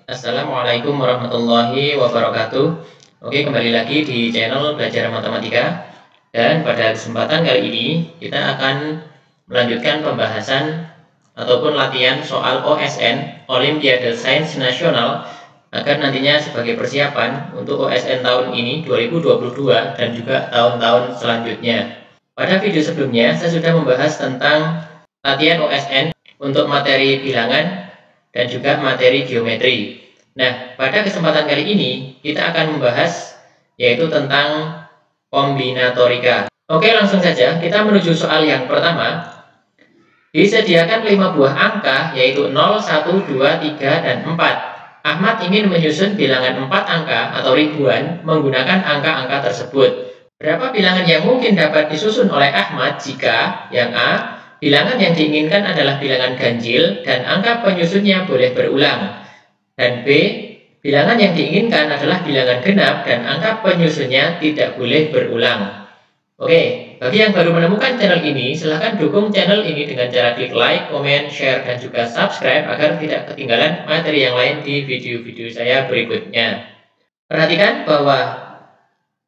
Assalamualaikum warahmatullahi wabarakatuh. Oke, kembali lagi di channel Belajar Matematika. Dan pada kesempatan kali ini kita akan melanjutkan pembahasan ataupun latihan soal OSN, Olimpiade Sains Nasional, agar nantinya sebagai persiapan untuk OSN tahun ini 2022 dan juga tahun-tahun selanjutnya. Pada video sebelumnya saya sudah membahas tentang latihan OSN untuk materi bilangan dan juga materi geometri. Nah, pada kesempatan kali ini kita akan membahas yaitu tentang kombinatorika. Oke, langsung saja kita menuju soal yang pertama. Disediakan 5 buah angka yaitu 0, 1, 2, 3, dan 4. Ahmad ingin menyusun bilangan 4 angka atau ribuan menggunakan angka-angka tersebut. Berapa bilangan yang mungkin dapat disusun oleh Ahmad jika yang A, bilangan yang diinginkan adalah bilangan ganjil dan angka penyusunnya boleh berulang. Dan B, bilangan yang diinginkan adalah bilangan genap dan angka penyusunnya tidak boleh berulang. Oke, bagi yang baru menemukan channel ini, silahkan dukung channel ini dengan cara klik like, komen, share, dan juga subscribe agar tidak ketinggalan materi yang lain di video-video saya berikutnya. Perhatikan bahwa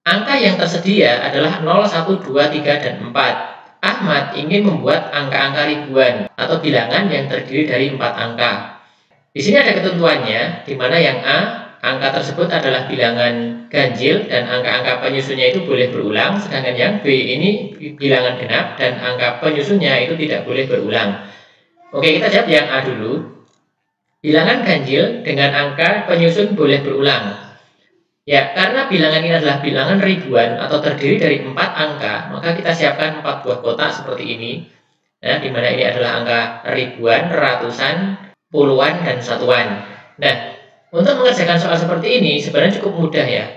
angka yang tersedia adalah 0, 1, 2, 3, dan 4. Ahmad ingin membuat angka-angka ribuan atau bilangan yang terdiri dari 4 angka. Di sini ada ketentuannya, di mana yang A, angka tersebut adalah bilangan ganjil dan angka-angka penyusunnya itu boleh berulang, sedangkan yang B ini bilangan genap dan angka penyusunnya itu tidak boleh berulang. Oke, kita jawab yang A dulu. Bilangan ganjil dengan angka penyusun boleh berulang. Ya, karena bilangan ini adalah bilangan ribuan atau terdiri dari 4 angka, maka kita siapkan 4 buah kotak seperti ini. Nah, di mana ini adalah angka ribuan, ratusan, puluhan, dan satuan. Nah, untuk mengerjakan soal seperti ini sebenarnya cukup mudah ya.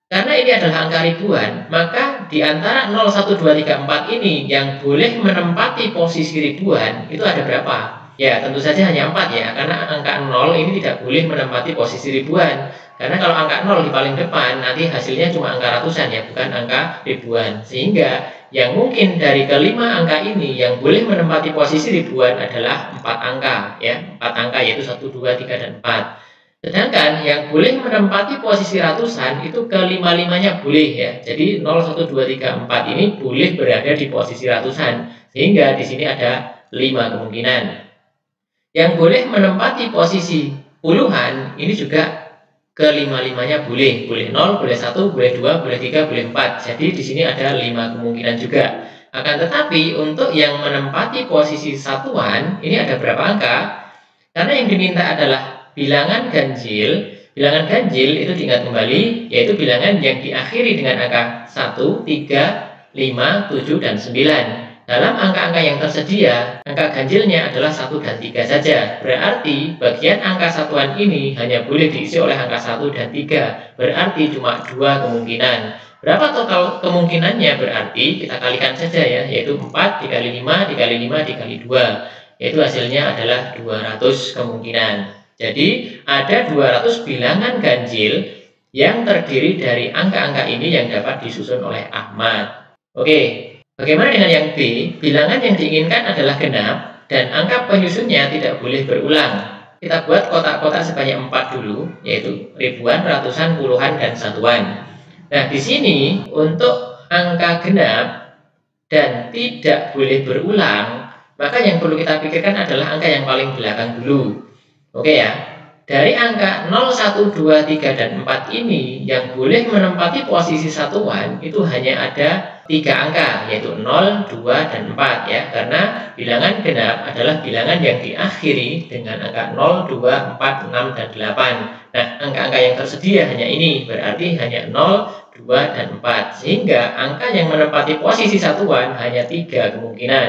Karena ini adalah angka ribuan, maka di antara 0, 1, 2, 3, 4 ini yang boleh menempati posisi ribuan itu ada berapa? Ya, tentu saja hanya 4 ya, karena angka 0 ini tidak boleh menempati posisi ribuan. Karena kalau angka 0 di paling depan, nanti hasilnya cuma angka ratusan ya, bukan angka ribuan. Sehingga yang mungkin dari kelima angka ini yang boleh menempati posisi ribuan adalah 4 angka ya, 4 angka yaitu 1, 2, 3, dan 4. Sedangkan yang boleh menempati posisi ratusan itu kelima-limanya boleh ya. Jadi 0, 1, 2, 3, 4 ini boleh berada di posisi ratusan. Sehingga di sini ada 5 kemungkinan. Yang boleh menempati posisi puluhan ini juga kelima-limanya boleh. Boleh 0, boleh 1, boleh 2, boleh 3, boleh 4. Jadi di sini ada 5 kemungkinan juga. Akan tetapi untuk yang menempati posisi satuan ini ada berapa angka? Karena yang diminta adalah bilangan ganjil. Bilangan ganjil itu diingat kembali yaitu bilangan yang diakhiri dengan angka 1, 3, 5, 7, dan 9. Dalam angka-angka yang tersedia, angka ganjilnya adalah 1 dan 3 saja. Berarti bagian angka satuan ini hanya boleh diisi oleh angka 1 dan 3. Berarti cuma 2 kemungkinan. Berapa total kemungkinannya? Berarti kita kalikan saja ya, yaitu 4 dikali 5 dikali 5 dikali 2. Yaitu hasilnya adalah 200 kemungkinan. Jadi ada 200 bilangan ganjil yang terdiri dari angka-angka ini yang dapat disusun oleh Ahmad. Oke. Bagaimana dengan yang B? Bilangan yang diinginkan adalah genap dan angka penyusunnya tidak boleh berulang. Kita buat kotak-kotak sebanyak 4 dulu, yaitu ribuan, ratusan, puluhan, dan satuan. Nah, di sini untuk angka genap dan tidak boleh berulang, maka yang perlu kita pikirkan adalah angka yang paling belakang dulu. Oke ya. Dari angka 0, 1, 2, 3, dan 4 ini yang boleh menempati posisi satuan itu hanya ada 3 angka yaitu 0, 2, dan 4 ya. Karena bilangan genap adalah bilangan yang diakhiri dengan angka 0, 2, 4, 6, dan 8. Nah, angka-angka yang tersedia hanya ini, berarti hanya 0, 2, dan 4. Sehingga angka yang menempati posisi satuan hanya 3 kemungkinan.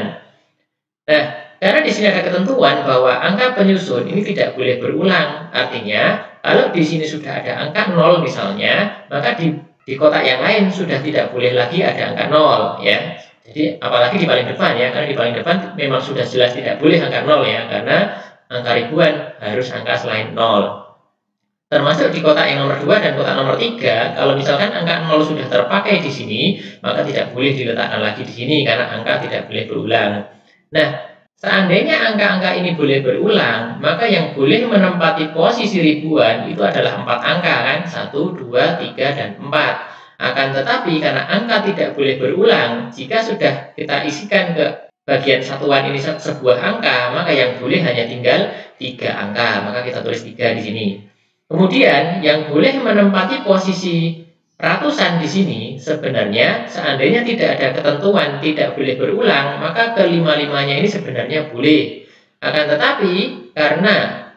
Nah, karena di sini ada ketentuan bahwa angka penyusun ini tidak boleh berulang. Artinya, kalau di sini sudah ada angka 0 misalnya, maka di kotak yang lain sudah tidak boleh lagi ada angka 0 ya. Jadi apalagi di paling depan ya, karena di paling depan memang sudah jelas tidak boleh angka 0 ya, karena angka ribuan harus angka selain 0. Termasuk di kotak yang nomor 2 dan kotak nomor 3, kalau misalkan angka 0 sudah terpakai di sini, maka tidak boleh diletakkan lagi di sini karena angka tidak boleh berulang. Nah, Seandainya angka-angka ini boleh berulang, maka yang boleh menempati posisi ribuan itu adalah 4 angka kan? 1, 2, 3, dan 4. Akan tetapi karena angka tidak boleh berulang, jika sudah kita isikan ke bagian satuan ini sebuah angka, maka yang boleh hanya tinggal 3 angka. Maka kita tulis 3 di sini. Kemudian yang boleh menempati posisi ratusan di sini sebenarnya seandainya tidak ada ketentuan tidak boleh berulang, maka kelima-limanya ini sebenarnya boleh. Akan tetapi karena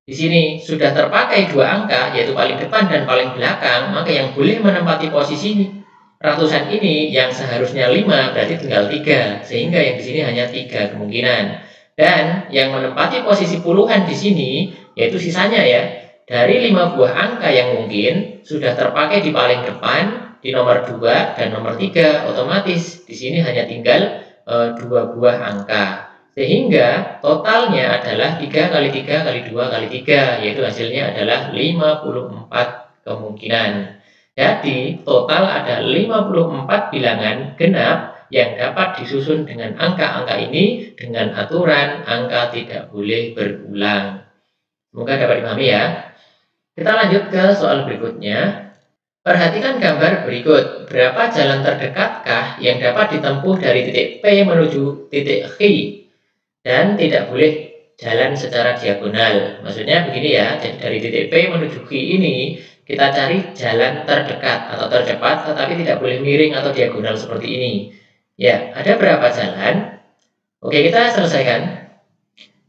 di sini sudah terpakai 2 angka yaitu paling depan dan paling belakang, maka yang boleh menempati posisi ratusan ini yang seharusnya 5 berarti tinggal 3, sehingga yang di sini hanya 3 kemungkinan. Dan yang menempati posisi puluhan di sini yaitu sisanya ya. Dari 5 buah angka yang mungkin sudah terpakai di paling depan, di nomor 2 dan nomor 3, otomatis di sini hanya tinggal 2 buah angka. Sehingga totalnya adalah 3 kali 3 kali 2 kali 3, yaitu hasilnya adalah 54 kemungkinan. Jadi total ada 54 bilangan genap yang dapat disusun dengan angka-angka ini dengan aturan angka tidak boleh berulang. Semoga dapat dipahami ya. Kita lanjut ke soal berikutnya. Perhatikan gambar berikut. Berapa jalan terdekat-kah yang dapat ditempuh dari titik P menuju titik Q dan tidak boleh jalan secara diagonal. Maksudnya begini ya, jadi dari titik P menuju Q ini kita cari jalan terdekat atau tercepat tetapi tidak boleh miring atau diagonal seperti ini. Ya, ada berapa jalan? Oke, kita selesaikan.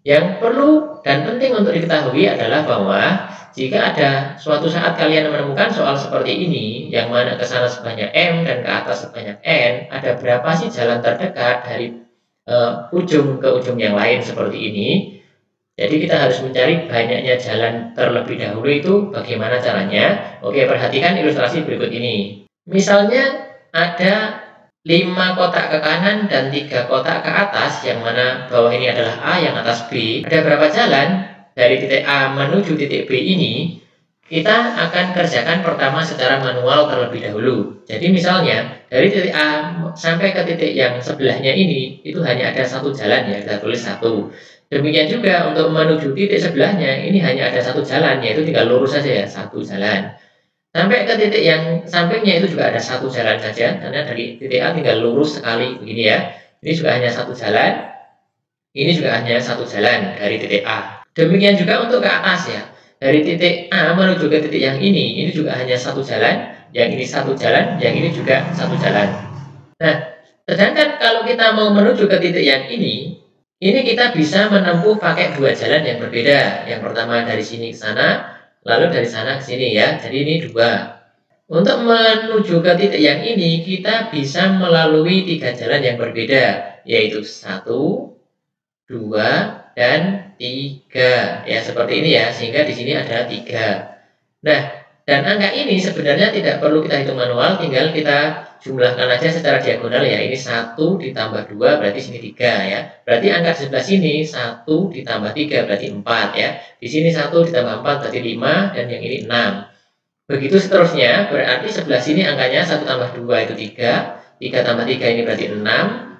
Yang perlu dan penting untuk diketahui adalah bahwa jika ada suatu saat kalian menemukan soal seperti ini, yang mana ke sana sebanyak M dan ke atas sebanyak N, ada berapa sih jalan terdekat dari ujung ke ujung yang lain seperti ini. Jadi kita harus mencari banyaknya jalan terlebih dahulu itu bagaimana caranya. Oke, perhatikan ilustrasi berikut ini. Misalnya ada 5 kotak ke kanan dan 3 kotak ke atas, yang mana bawah ini adalah A, yang atas B. Ada berapa jalan? Dari titik A menuju titik B ini, kita akan kerjakan pertama secara manual terlebih dahulu. Jadi misalnya, dari titik A sampai ke titik yang sebelahnya ini, itu hanya ada 1 jalan ya, kita tulis 1. Demikian juga untuk menuju titik sebelahnya, ini hanya ada 1 jalan, yaitu tinggal lurus saja ya, 1 jalan. Sampai ke titik yang sampingnya itu juga ada 1 jalan saja, karena dari titik A tinggal lurus sekali, begini ya. Ini juga hanya 1 jalan, ini juga hanya 1 jalan dari titik A. Demikian juga untuk ke atas ya. Dari titik A menuju ke titik yang ini juga hanya 1 jalan, yang ini 1 jalan, yang ini juga 1 jalan. Nah, sedangkan kalau kita mau menuju ke titik yang ini kita bisa menempuh pakai 2 jalan yang berbeda. Yang pertama dari sini ke sana, lalu dari sana ke sini ya. Jadi ini 2. Untuk menuju ke titik yang ini, kita bisa melalui 3 jalan yang berbeda, yaitu 1, 2, dan 3 ya, seperti ini ya, sehingga di sini ada 3. Nah, dan angka ini sebenarnya tidak perlu kita hitung manual, tinggal kita jumlahkan aja secara diagonal ya. Ini 1 ditambah 2 berarti sini 3 ya. Berarti angka di sebelah sini 1 ditambah 3 berarti 4 ya. Di sini 1 ditambah 4 berarti 5, dan yang ini 6. Begitu seterusnya, berarti sebelah sini angkanya 1 tambah 2 itu 3, 3 tambah 3 ini berarti 6,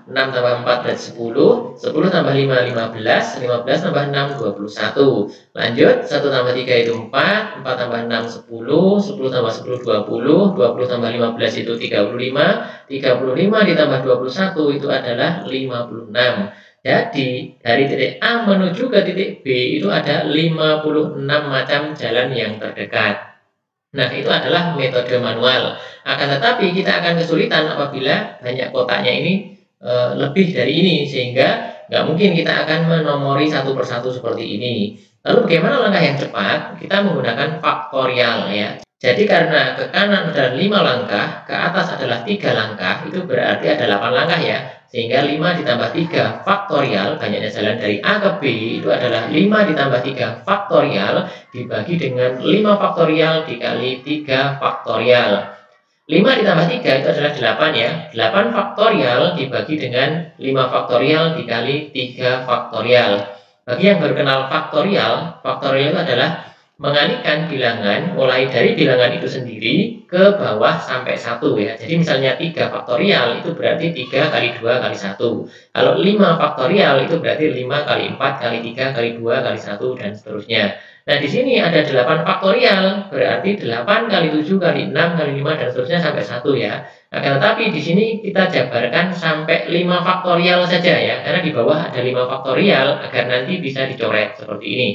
6 tambah 4 berarti 10, 10 tambah 5, 15, 15 tambah 6, 21. Lanjut, 1 tambah 3 itu 4, 4 tambah 6, 10, 10 tambah 10, 20, 20 tambah 15 itu 35, 35 ditambah 21 itu adalah 56. Jadi, dari titik A menuju ke titik B itu ada 56 macam jalan yang terdekat. Nah, itu adalah metode manual. Akan tetapi kita akan kesulitan apabila banyak kotaknya ini lebih dari ini, sehingga nggak mungkin kita akan menomori satu persatu seperti ini. Lalu bagaimana langkah yang cepat? Kita menggunakan faktorial ya. Jadi karena ke kanan ada 5 langkah, ke atas adalah 3 langkah, itu berarti ada 8 langkah ya. Sehingga 5 ditambah 3 faktorial, banyaknya jalan dari A ke B, itu adalah 5 ditambah 3 faktorial, dibagi dengan 5 faktorial dikali 3 faktorial. 5 ditambah 3 itu adalah 8 ya. 8 faktorial dibagi dengan 5 faktorial dikali 3 faktorial. Bagi yang baru kenal faktorial, faktorial itu adalah mengalihkan bilangan mulai dari bilangan itu sendiri ke bawah sampai 1 ya. Jadi misalnya 3 faktorial itu berarti 3 kali 2 kali 1. Kalau 5 faktorial itu berarti 5 kali 4 kali 3 kali 2 kali 1 dan seterusnya. Nah, di sini ada 8 faktorial, berarti 8 kali 7 kali 6 kali 5 dan seterusnya sampai 1 ya. Akan tetapi di sini kita jabarkan sampai 5 faktorial saja ya, karena di bawah ada 5 faktorial agar nanti bisa dicoret seperti ini.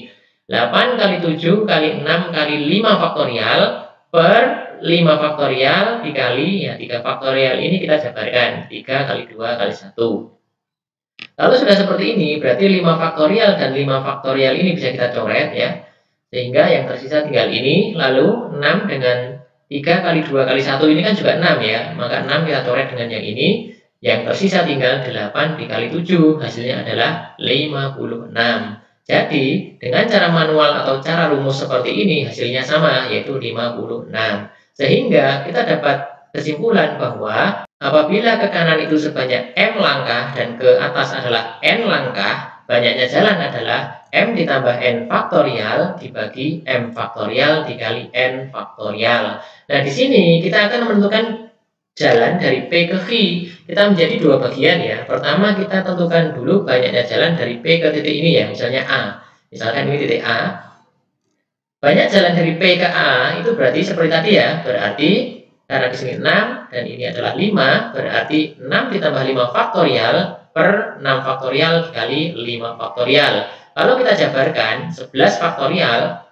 8 kali 7 kali 6 kali 5 faktorial per 5 faktorial dikali ya 3 faktorial ini kita jabarkan 3 kali 2 kali 1. Kalau sudah seperti ini berarti 5 faktorial dan 5 faktorial ini bisa kita coret ya. Sehingga yang tersisa tinggal ini, lalu 6 dengan 3 kali 2 kali 1 ini kan juga 6 ya. Maka 6 kita coret dengan yang ini, yang tersisa tinggal 8 dikali 7, hasilnya adalah 56. Jadi, dengan cara manual atau cara rumus seperti ini, hasilnya sama, yaitu 56. Sehingga kita dapat kesimpulan bahwa apabila ke kanan itu sebanyak M langkah dan ke atas adalah N langkah, banyaknya jalan adalah M ditambah N faktorial dibagi M faktorial dikali N faktorial. Nah, di sini kita akan menentukan jalan dari P ke Q. Kita menjadi dua bagian ya. Pertama kita tentukan dulu banyaknya jalan dari P ke titik ini ya, misalnya A. Misalkan ini titik A. Banyak jalan dari P ke A itu berarti seperti tadi ya, berarti karena di sini 6 dan ini adalah 5, berarti 6 ditambah 5 faktorial per 6 faktorial dikali 5 faktorial. Kalau kita jabarkan 11 faktorial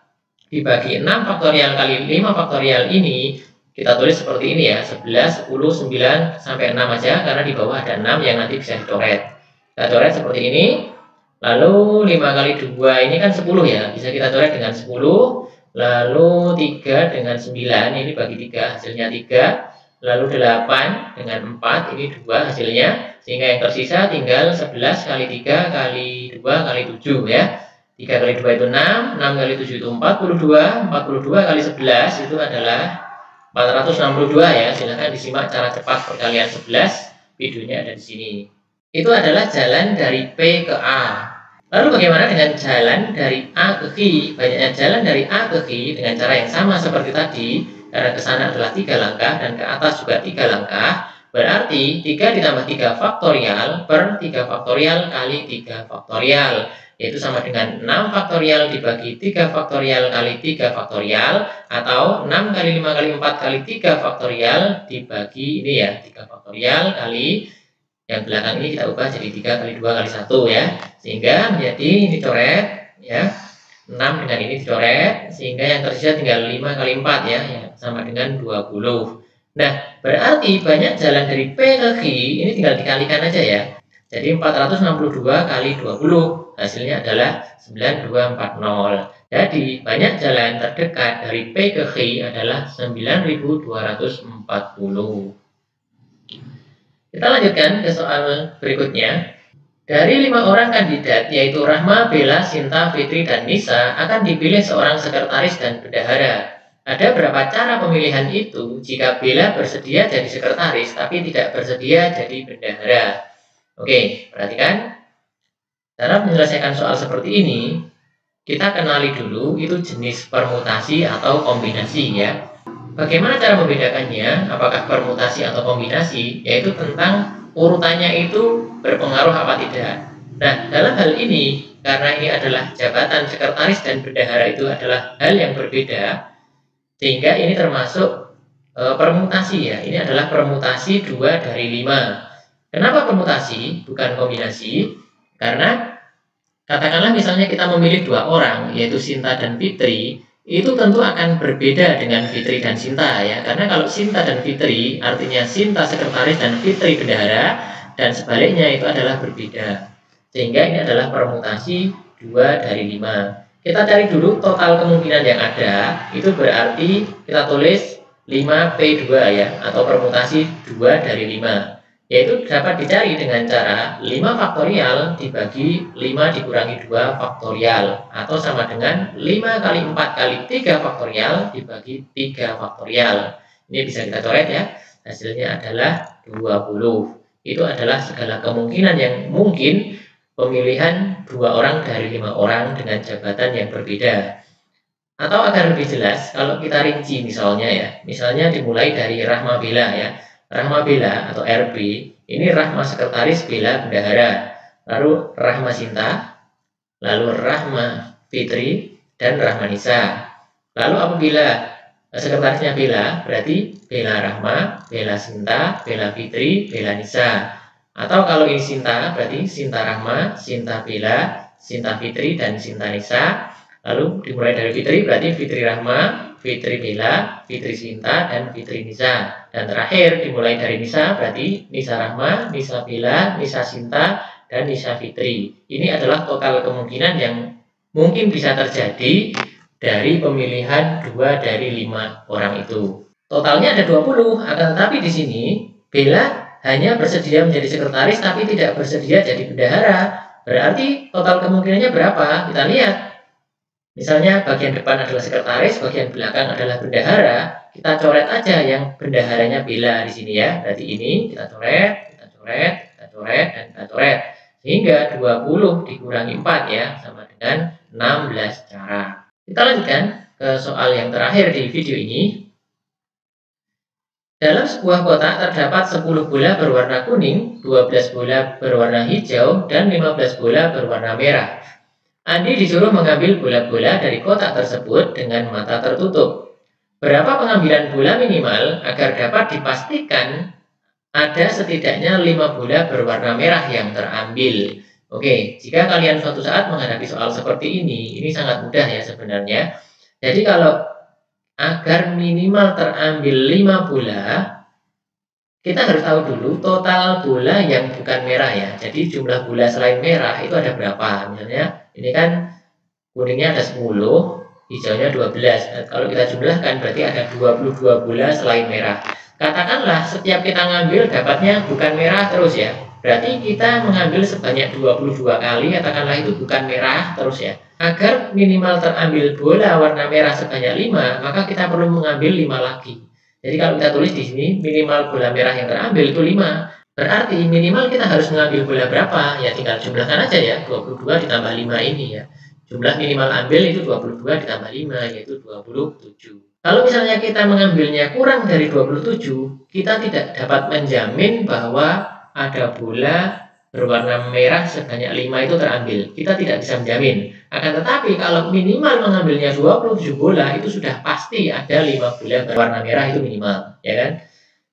dibagi 6 faktorial kali 5 faktorial ini, kita tulis seperti ini ya, 11, 10, 9, sampai 6 aja, karena di bawah ada 6 yang nanti bisa dicoret. Kita coret seperti ini, lalu 5 kali 2 ini kan 10 ya, bisa kita coret dengan 10, lalu 3 dengan 9, ini bagi 3, hasilnya 3, lalu 8 dengan 4, ini 2 hasilnya, sehingga yang tersisa tinggal 11 kali 3 kali 2 kali 7 ya. 3 kali 2 itu 6, 6 kali 7 itu 42, 42 kali 11 itu adalah 462 ya. Silahkan disimak cara cepat perkalian 11, videonya ada di sini. Itu adalah jalan dari P ke A. Lalu bagaimana dengan jalan dari A ke Q? Banyaknya jalan dari A ke Q dengan cara yang sama seperti tadi, karena ke sana adalah 3 langkah dan ke atas juga 3 langkah. Berarti 3 ditambah 3 faktorial per 3 faktorial kali 3 faktorial, yaitu sama dengan 6 faktorial dibagi 3 faktorial kali 3 faktorial, atau 6 kali 5 kali 4 kali 3 faktorial dibagi ini ya, 3 faktorial kali yang belakang ini kita ubah jadi 3 kali 2 kali 1 ya, sehingga menjadi ini coret ya, 6 dengan ini dicoret, sehingga yang tersisa tinggal 5 kali 4 ya, sama dengan 20. Nah, berarti banyak jalan dari P ke Q ini tinggal dikalikan aja ya. Jadi 462 kali 20 hasilnya adalah 9240. Jadi banyak jalan terdekat dari P ke Q adalah 9240. Kita lanjutkan ke soal berikutnya. Dari 5 orang kandidat, yaitu Rahma, Bella, Sinta, Fitri, dan Nisa, akan dipilih seorang sekretaris dan bendahara. Ada berapa cara pemilihan itu jika Bella bersedia jadi sekretaris tapi tidak bersedia jadi bendahara? Oke, perhatikan. Cara menyelesaikan soal seperti ini, kita kenali dulu itu jenis permutasi atau kombinasi ya. Bagaimana cara membedakannya? Apakah permutasi atau kombinasi? Yaitu tentang urutannya itu berpengaruh apa tidak. Nah, dalam hal ini, karena ini adalah jabatan sekretaris dan bendahara itu adalah hal yang berbeda, sehingga ini termasuk permutasi ya. Ini adalah permutasi 2 dari 5. Kenapa permutasi bukan kombinasi? Karena katakanlah misalnya kita memilih 2 orang, yaitu Sinta dan Fitri, itu tentu akan berbeda dengan Fitri dan Sinta ya. Karena kalau Sinta dan Fitri artinya Sinta sekretaris dan Fitri bendahara, dan sebaliknya itu adalah berbeda. Sehingga ini adalah permutasi 2 dari 5. Kita cari dulu total kemungkinan yang ada, itu berarti kita tulis 5P2 ya, atau permutasi 2 dari 5. Yaitu dapat dicari dengan cara 5 faktorial dibagi 5 dikurangi 2 faktorial, atau sama dengan 5 kali 4 kali 3 faktorial dibagi 3 faktorial. Ini bisa kita coret ya, hasilnya adalah 20. Itu adalah segala kemungkinan yang mungkin pemilihan 2 orang dari 5 orang dengan jabatan yang berbeda. Atau agar lebih jelas, kalau kita rinci misalnya ya, misalnya dimulai dari Rahma Bella ya. Rahma Bella atau RB, ini Rahma Sekretaris Bella Bendahara, lalu Rahma Sinta, lalu Rahma Fitri, dan Rahma Nisa. Lalu apabila sekretarisnya Bella, berarti Bella Rahma, Bella Sinta, Bella Fitri, Bella Nisa. Atau kalau ini Sinta, berarti Sinta Rahma, Sinta Bella, Sinta Fitri, dan Sinta Nisa. Lalu dimulai dari Fitri, berarti Fitri Rahma, Fitri Bella, Fitri Sinta, dan Fitri Nisa. Dan terakhir dimulai dari Nisa, berarti Nisa Rahma, Nisa Bella, Nisa Sinta, dan Nisa Fitri. Ini adalah total kemungkinan yang mungkin bisa terjadi dari pemilihan 2 dari 5 orang itu. Totalnya ada 20, akan tetapi di sini Bella hanya bersedia menjadi sekretaris tapi tidak bersedia jadi bendahara. Berarti total kemungkinannya berapa? Kita lihat. Misalnya bagian depan adalah sekretaris, bagian belakang adalah bendahara. Kita coret aja yang bendaharanya Bella di sini ya. Berarti ini kita coret, kita coret, kita coret, dan kita coret. Sehingga 20 dikurangi 4 ya, sama dengan 16 cara. Kita lanjutkan ke soal yang terakhir di video ini. Dalam sebuah kotak terdapat 10 bola berwarna kuning, 12 bola berwarna hijau, dan 15 bola berwarna merah. Andi disuruh mengambil bola-bola dari kotak tersebut dengan mata tertutup. Berapa pengambilan bola minimal agar dapat dipastikan ada setidaknya 5 bola berwarna merah yang terambil? Oke, jika kalian suatu saat menghadapi soal seperti ini sangat mudah ya sebenarnya. Jadi kalau agar minimal terambil 5 bola, kita harus tahu dulu total bola yang bukan merah ya. Jadi jumlah bola selain merah itu ada berapa? Misalnya ini kan kuningnya ada 10, hijaunya 12. Kalau kita jumlahkan berarti ada 22 bola selain merah. Katakanlah setiap kita ngambil dapatnya bukan merah terus ya. Berarti kita mengambil sebanyak 22 kali, katakanlah itu bukan merah terus ya. Agar minimal terambil bola warna merah sebanyak 5, maka kita perlu mengambil 5 lagi. Jadi kalau kita tulis di sini minimal bola merah yang terambil itu 5. Berarti minimal kita harus mengambil bola berapa? Ya tinggal jumlahkan aja ya, 22 ditambah 5 ini ya. Jumlah minimal ambil itu 22 ditambah 5, yaitu 27. Kalau misalnya kita mengambilnya kurang dari 27, kita tidak dapat menjamin bahwa ada bola berwarna merah sebanyak 5 itu terambil. Kita tidak bisa menjamin. Akan tetapi kalau minimal mengambilnya 27 bola, itu sudah pasti ada 5 bola berwarna merah itu minimal, ya kan?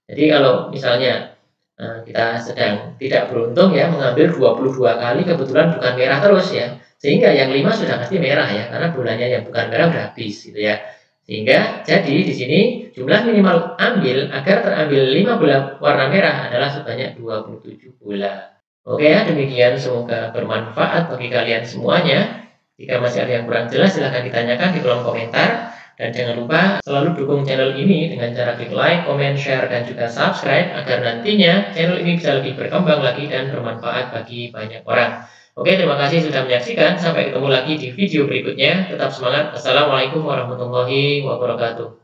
Jadi kalau misalnya kita sedang tidak beruntung ya mengambil 22 kali, kebetulan bukan merah terus ya, sehingga yang 5 sudah pasti merah ya, karena bolanya yang bukan merah sudah habis gitu ya. Sehingga jadi di sini jumlah minimal ambil agar terambil 5 bola warna merah adalah sebanyak 27 bola. Oke ya, demikian, semoga bermanfaat bagi kalian semuanya. Jika masih ada yang kurang jelas silahkan ditanyakan di kolom komentar. Dan jangan lupa selalu dukung channel ini dengan cara klik like, comment, share, dan juga subscribe agar nantinya channel ini bisa lebih berkembang lagi dan bermanfaat bagi banyak orang. Oke, terima kasih sudah menyaksikan. Sampai ketemu lagi di video berikutnya. Tetap semangat. Assalamualaikum warahmatullahi wabarakatuh.